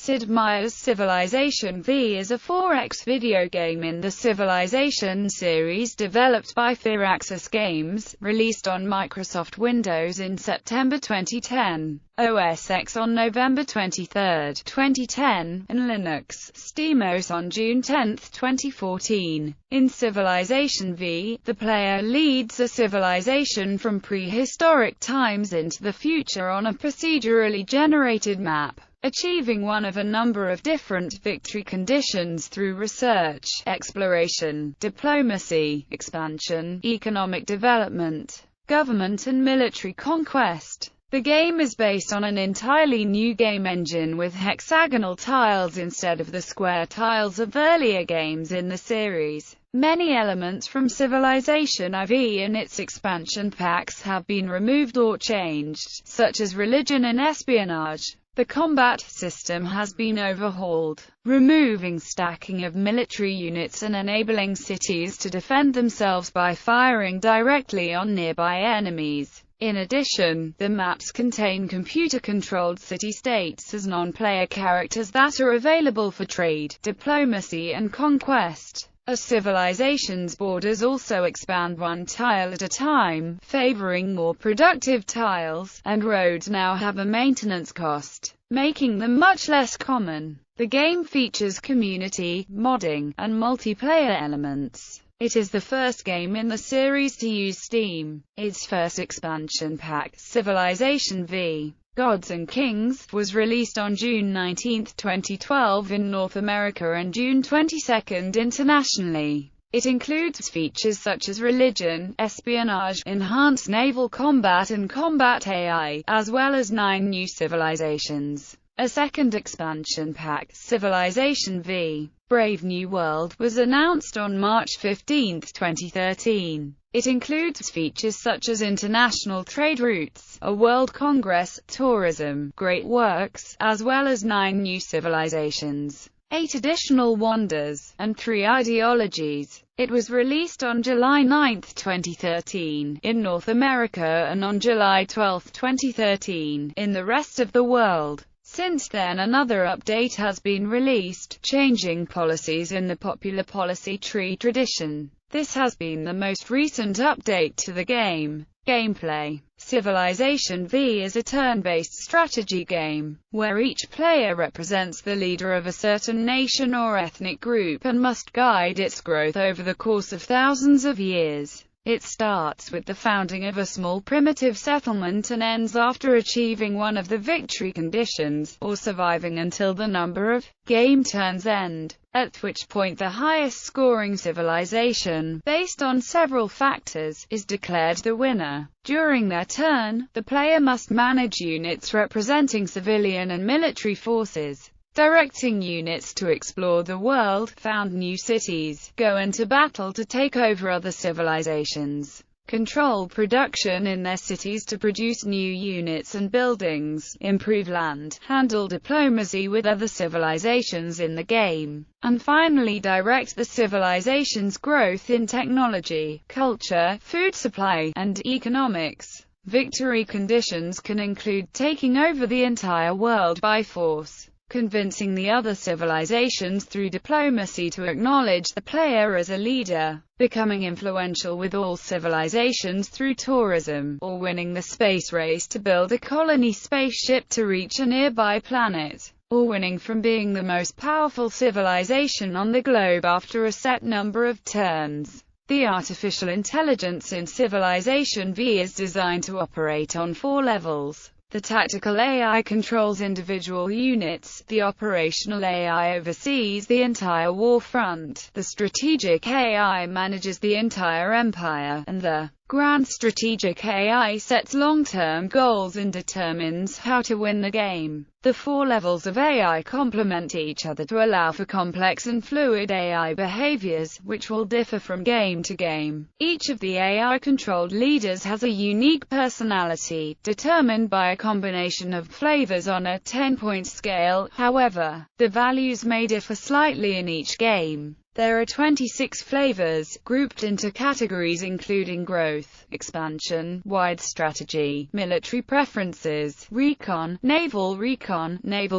Sid Meier's Civilization V is a 4X video game in the Civilization series developed by Firaxis Games, released on Microsoft Windows in September 2010, OS X on November 23, 2010, and Linux, SteamOS on June 10, 2014. In Civilization V, the player leads a civilization from prehistoric times into the future on a procedurally generated map, achieving one of a number of different victory conditions through research, exploration, diplomacy, expansion, economic development, government and military conquest. The game is based on an entirely new game engine with hexagonal tiles instead of the square tiles of earlier games in the series. Many elements from Civilization IV and its expansion packs have been removed or changed, such as religion and espionage. The combat system has been overhauled, removing stacking of military units and enabling cities to defend themselves by firing directly on nearby enemies. In addition, the maps contain computer-controlled city-states as non-player characters that are available for trade, diplomacy and conquest. A civilization's borders also expand one tile at a time, favoring more productive tiles, and roads now have a maintenance cost, making them much less common. The game features community, modding, and multiplayer elements. It is the first game in the series to use Steam. Its first expansion pack, Civilization V: Gods and Kings, was released on June 19, 2012 in North America and June 22 internationally. It includes features such as religion, espionage, enhanced naval combat and combat AI, as well as 9 new civilizations. A second expansion pack, Civilization V: Brave New World, was announced on March 15, 2013. It includes features such as international trade routes, a world congress, tourism, great works, as well as 9 new civilizations, 8 additional wonders, and 3 ideologies. It was released on July 9, 2013, in North America and on July 12, 2013, in the rest of the world. Since then another update has been released, changing policies in the popular policy tree tradition. This has been the most recent update to the game. Gameplay: Civilization V is a turn-based strategy game, where each player represents the leader of a certain nation or ethnic group and must guide its growth over the course of thousands of years. It starts with the founding of a small primitive settlement and ends after achieving one of the victory conditions, or surviving until the number of game turns end, at which point the highest scoring civilization, based on several factors, is declared the winner. During their turn, the player must manage units representing civilian and military forces, directing units to explore the world, found new cities, go into battle to take over other civilizations, control production in their cities to produce new units and buildings, improve land, handle diplomacy with other civilizations in the game, and finally direct the civilization's growth in technology, culture, food supply, and economics. Victory conditions can include taking over the entire world by force, convincing the other civilizations through diplomacy to acknowledge the player as a leader, becoming influential with all civilizations through tourism, or winning the space race to build a colony spaceship to reach a nearby planet, or winning from being the most powerful civilization on the globe after a set number of turns. The artificial intelligence in Civilization V is designed to operate on 4 levels. The tactical AI controls individual units, the operational AI oversees the entire war front, the strategic AI manages the entire empire, and the grand strategic AI sets long-term goals and determines how to win the game. The 4 levels of AI complement each other to allow for complex and fluid AI behaviors, which will differ from game to game. Each of the AI-controlled leaders has a unique personality, determined by a combination of flavors on a 10-point scale. However, the values may differ slightly in each game. There are 26 flavors, grouped into categories including growth, expansion, wide strategy, military preferences, recon, naval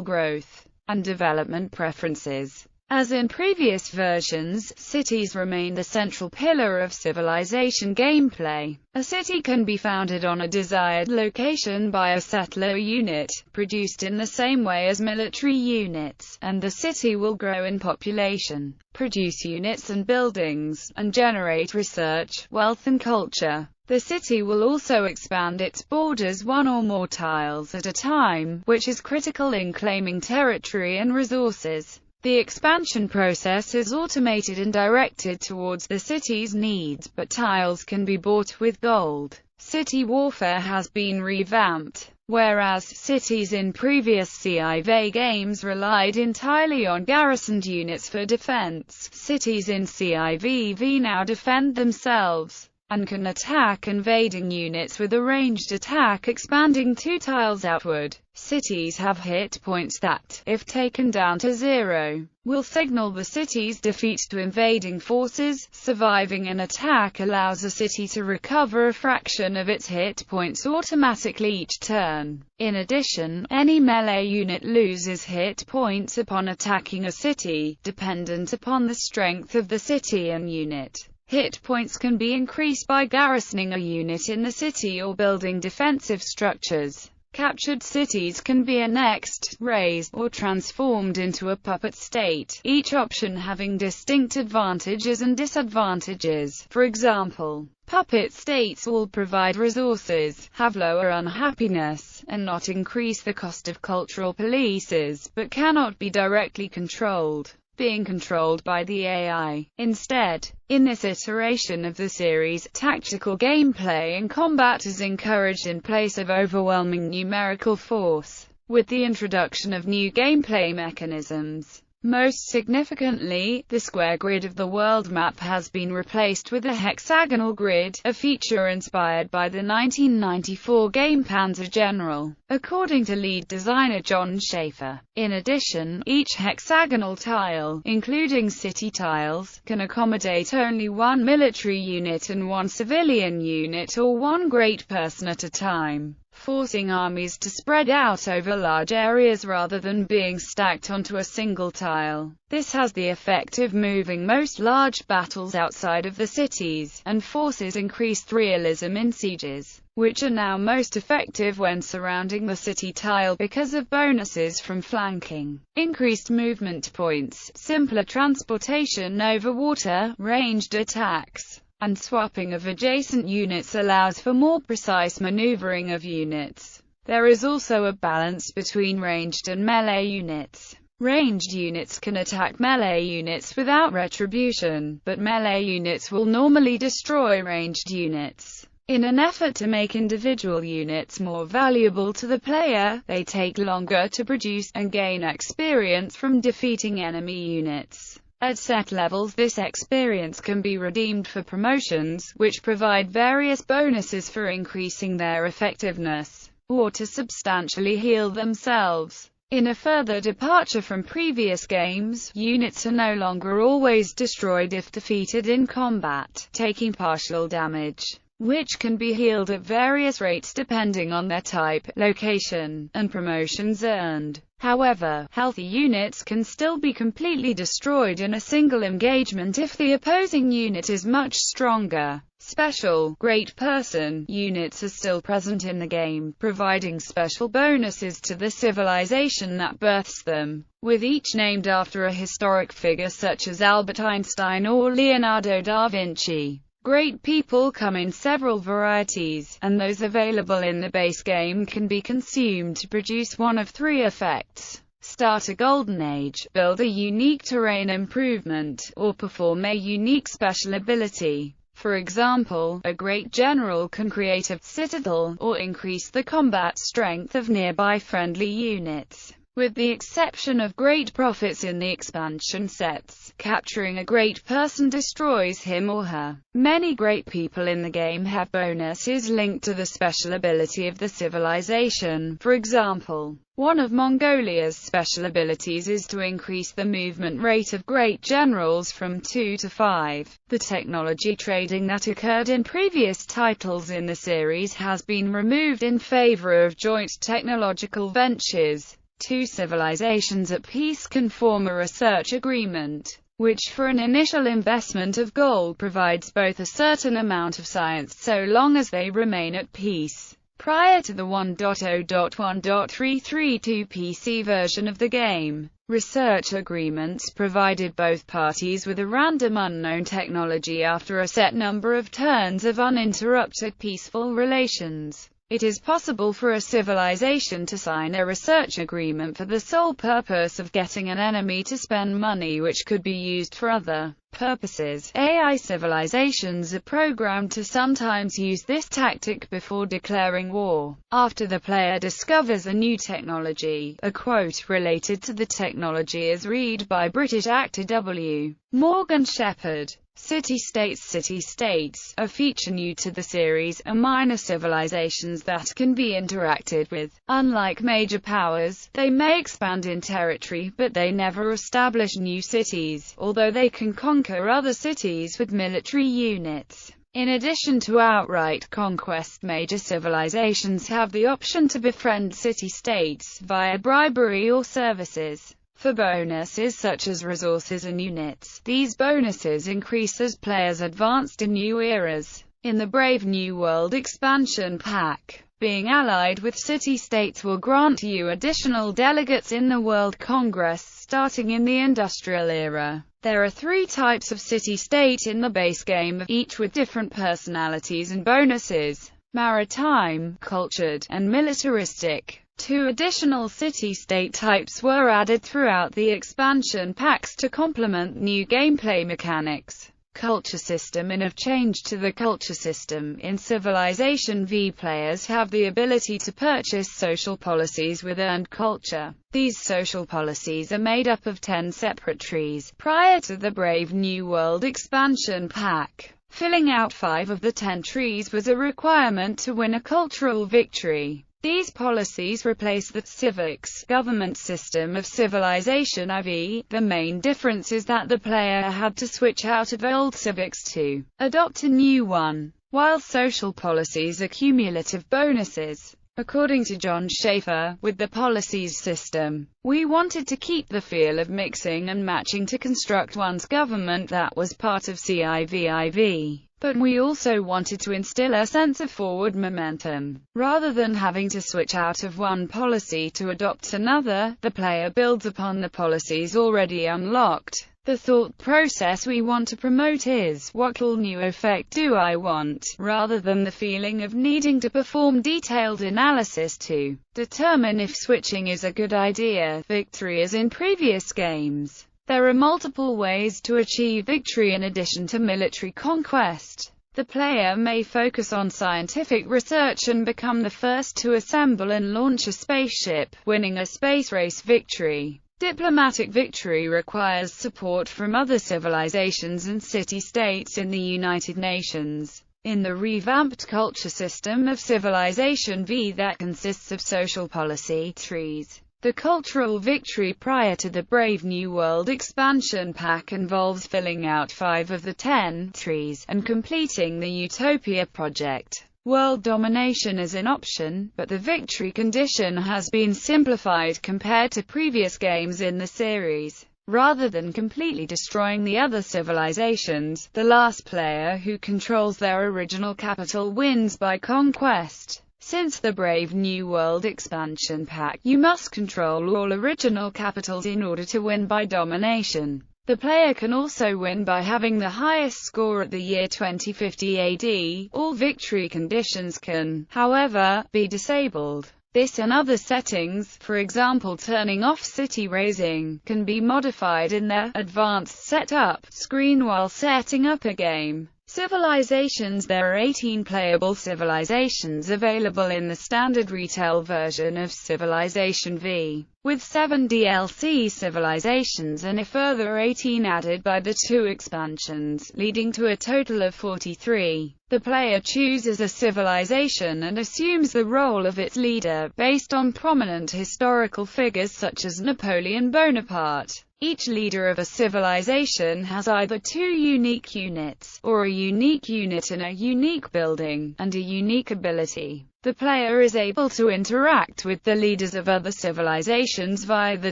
growth, and development preferences. As in previous versions, cities remain the central pillar of Civilization gameplay. A city can be founded on a desired location by a settler unit, produced in the same way as military units, and the city will grow in population, produce units and buildings, and generate research, wealth and culture. The city will also expand its borders one or more tiles at a time, which is critical in claiming territory and resources. The expansion process is automated and directed towards the city's needs, but tiles can be bought with gold. City warfare has been revamped. Whereas cities in previous Civ games relied entirely on garrisoned units for defense, cities in Civ now defend themselves and can attack invading units with a ranged attack expanding 2 tiles outward. Cities have hit points that, if taken down to 0, will signal the city's defeat to invading forces. Surviving an attack allows a city to recover a fraction of its hit points automatically each turn. In addition, any melee unit loses hit points upon attacking a city, dependent upon the strength of the city and unit. Hit points can be increased by garrisoning a unit in the city or building defensive structures. Captured cities can be annexed, razed, or transformed into a puppet state, each option having distinct advantages and disadvantages. For example, puppet states will provide resources, have lower unhappiness, and not increase the cost of cultural polices, but cannot be directly controlled, being controlled by the AI. Instead, in this iteration of the series, tactical gameplay and combat is encouraged in place of overwhelming numerical force, with the introduction of new gameplay mechanisms. Most significantly, the square grid of the world map has been replaced with a hexagonal grid, a feature inspired by the 1994 game Panzer General, according to lead designer John Schaefer. In addition, each hexagonal tile, including city tiles, can accommodate only one military unit and one civilian unit or one great person at a time, forcing armies to spread out over large areas rather than being stacked onto a single tile. This has the effect of moving most large battles outside of the cities, and forces increased realism in sieges, which are now most effective when surrounding the city tile because of bonuses from flanking, increased movement points, simpler transportation over water, ranged attacks, and swapping of adjacent units allows for more precise maneuvering of units. There is also a balance between ranged and melee units. Ranged units can attack melee units without retribution, but melee units will normally destroy ranged units. In an effort to make individual units more valuable to the player, they take longer to produce, and gain experience from defeating enemy units. At set levels, this experience can be redeemed for promotions, which provide various bonuses for increasing their effectiveness, or to substantially heal themselves. In a further departure from previous games, units are no longer always destroyed if defeated in combat, taking partial damage, which can be healed at various rates depending on their type, location, and promotions earned. However, healthy units can still be completely destroyed in a single engagement if the opposing unit is much stronger. Special, great person units are still present in the game, providing special bonuses to the civilization that births them, with each named after a historic figure such as Albert Einstein or Leonardo da Vinci. Great people come in several varieties, and those available in the base game can be consumed to produce one of 3 effects: start a golden age, build a unique terrain improvement, or perform a unique special ability. For example, a great general can create a citadel, or increase the combat strength of nearby friendly units. With the exception of great profits in the expansion sets, capturing a great person destroys him or her. Many great people in the game have bonuses linked to the special ability of the civilization. For example, one of Mongolia's special abilities is to increase the movement rate of great generals from 2 to 5. The technology trading that occurred in previous titles in the series has been removed in favor of joint technological ventures. Two civilizations at peace can form a research agreement, which for an initial investment of gold provides both a certain amount of science so long as they remain at peace. Prior to the 1.0.1.332 PC version of the game, research agreements provided both parties with a random unknown technology after a set number of turns of uninterrupted peaceful relations. It is possible for a civilization to sign a research agreement for the sole purpose of getting an enemy to spend money which could be used for other purposes. AI civilizations are programmed to sometimes use this tactic before declaring war. After the player discovers a new technology, a quote related to the technology is read by British actor W. Morgan Shepherd. City-states, a feature new to the series, are minor civilizations that can be interacted with. Unlike major powers, they may expand in territory, but they never establish new cities, although they can conquer other cities with military units. In addition to outright conquest, major civilizations have the option to befriend city-states via bribery or services. For bonuses such as resources and units, these bonuses increase as players advance to new eras. In the Brave New World expansion pack, being allied with city-states will grant you additional delegates in the World Congress starting in the Industrial Era. There are 3 types of city-state in the base game, each with different personalities and bonuses: maritime, cultured, and militaristic. 2 additional city-state types were added throughout the expansion packs to complement new gameplay mechanics. Culture system. In a change to the culture system in Civilization V, players have the ability to purchase social policies with earned culture. These social policies are made up of 10 separate trees. Prior to the Brave New World expansion pack, filling out 5 of the 10 trees was a requirement to win a cultural victory. These policies replace the civics government system of Civilization IV. The main difference is that the player had to switch out of old civics to adopt a new one, while social policies are cumulative bonuses. According to John Schaefer, with the policies system, we wanted to keep the feel of mixing and matching to construct one's government that was part of CIVIV. But we also wanted to instill a sense of forward momentum. Rather than having to switch out of one policy to adopt another, the player builds upon the policies already unlocked. The thought process we want to promote is, what cool new effect do I want, rather than the feeling of needing to perform detailed analysis to determine if switching is a good idea. Victory. As in previous games, there are multiple ways to achieve victory in addition to military conquest. The player may focus on scientific research and become the first to assemble and launch a spaceship, winning a space race victory. Diplomatic victory requires support from other civilizations and city-states in the United Nations. In the revamped culture system of Civilization V that consists of social policy trees, the cultural victory prior to the Brave New World expansion pack involves filling out 5 of the 10 trees, and completing the Utopia project. World domination is an option, but the victory condition has been simplified compared to previous games in the series. Rather than completely destroying the other civilizations, the last player who controls their original capital wins by conquest. Since the Brave New World expansion pack, you must control all original capitals in order to win by domination. The player can also win by having the highest score at the year 2050 AD. All victory conditions can, however, be disabled. This and other settings, for example turning off city raising, can be modified in the Advanced Setup screen while setting up a game. Civilizations. There are 18 playable civilizations available in the standard retail version of Civilization V, with 7 DLC civilizations and a further 18 added by the 2 expansions, leading to a total of 43. The player chooses a civilization and assumes the role of its leader, based on prominent historical figures such as Napoleon Bonaparte. Each leader of a civilization has either 2 unique units, or a unique unit in a unique building, and a unique ability. The player is able to interact with the leaders of other civilizations via the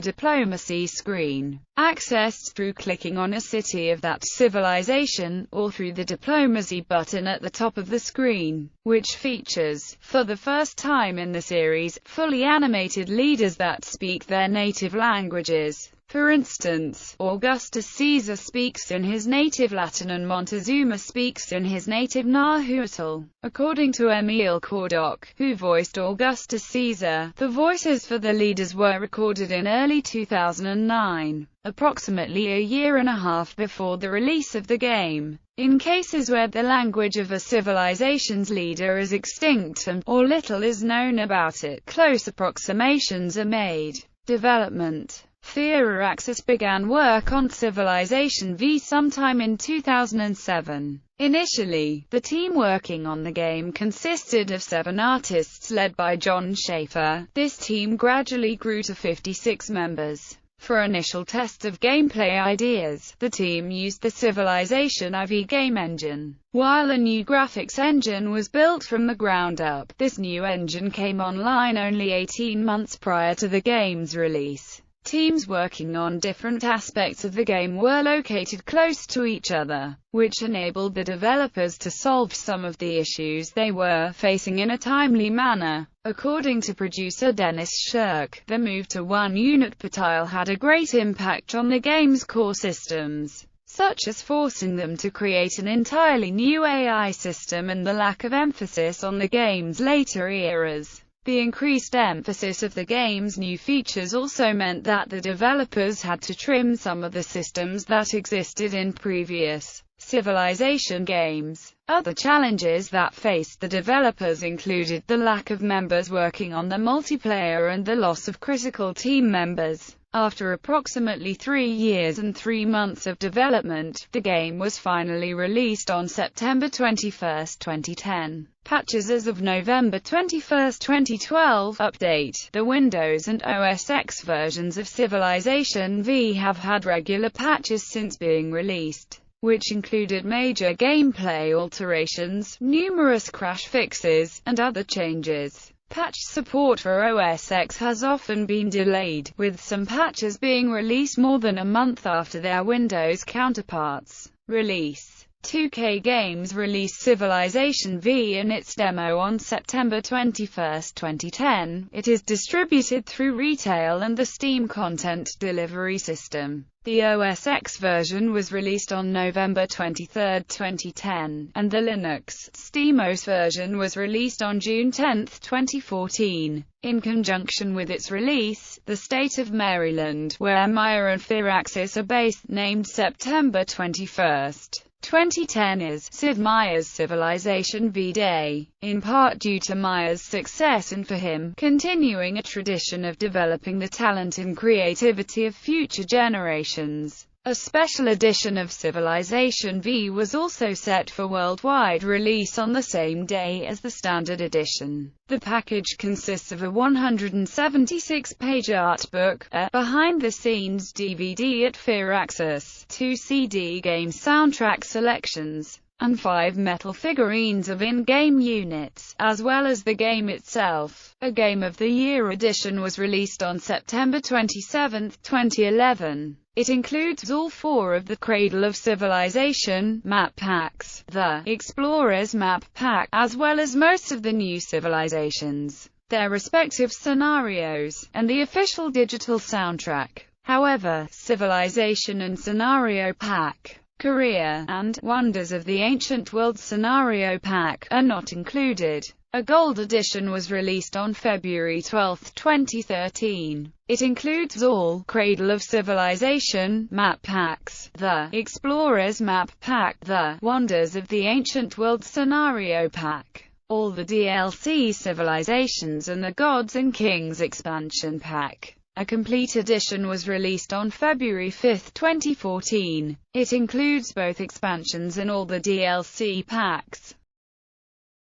diplomacy screen, accessed through clicking on a city of that civilization, or through the diplomacy button at the top of the screen, which features, for the first time in the series, fully animated leaders that speak their native languages. For instance, Augustus Caesar speaks in his native Latin and Montezuma speaks in his native Nahuatl. According to Emil Kordock, who voiced Augustus Caesar, the voices for the leaders were recorded in early 2009, approximately a year and a half before the release of the game. In cases where the language of a civilization's leader is extinct or little is known about it, close approximations are made. Development. Firaxis began work on Civilization V sometime in 2007. Initially, the team working on the game consisted of 7 artists led by John Schaefer. This team gradually grew to 56 members. For initial tests of gameplay ideas, the team used the Civilization IV game engine. While a new graphics engine was built from the ground up, this new engine came online only 18 months prior to the game's release. Teams working on different aspects of the game were located close to each other, which enabled the developers to solve some of the issues they were facing in a timely manner. According to producer Dennis Shirk, the move to one unit per tile had a great impact on the game's core systems, such as forcing them to create an entirely new AI system and the lack of emphasis on the game's later eras. The increased emphasis of the game's new features also meant that the developers had to trim some of the systems that existed in previous Civilization games. Other challenges that faced the developers included the lack of members working on the multiplayer and the loss of critical team members. After approximately 3 years and 3 months of development, the game was finally released on September 21, 2010. Patches as of November 21, 2012. Update. The Windows and OS X versions of Civilization V have had regular patches since being released, which included major gameplay alterations, numerous crash fixes, and other changes. Patch support for OS X has often been delayed, with some patches being released more than a month after their Windows counterparts. Release. 2K Games released Civilization V in its demo on September 21, 2010. It is distributed through retail and the Steam content delivery system. The OS X version was released on November 23, 2010, and the Linux SteamOS version was released on June 10, 2014. In conjunction with its release, the state of Maryland, where Maya and Firaxis are based, named September 21, 2010 is Sid Meier's Civilization V Day, in part due to Meier's success and for him continuing a tradition of developing the talent and creativity of future generations. A special edition of Civilization V was also set for worldwide release on the same day as the standard edition. The package consists of a 176-page art book, a behind-the-scenes DVD at Firaxis, 2 CD game soundtrack selections, and 5 metal figurines of in-game units, as well as the game itself. A Game of the Year edition was released on September 27, 2011. It includes all 4 of the Cradle of Civilization map packs, the Explorers map pack, as well as most of the new civilizations, their respective scenarios, and the official digital soundtrack. However, Civilization and Scenario Pack, Korea, and Wonders of the Ancient World Scenario Pack are not included. A gold edition was released on February 12, 2013. It includes all Cradle of Civilization map packs, the Explorers map pack, the Wonders of the Ancient World Scenario Pack, all the DLC civilizations, and the Gods and Kings expansion pack. A complete edition was released on February 5, 2014. It includes both expansions and all the DLC packs.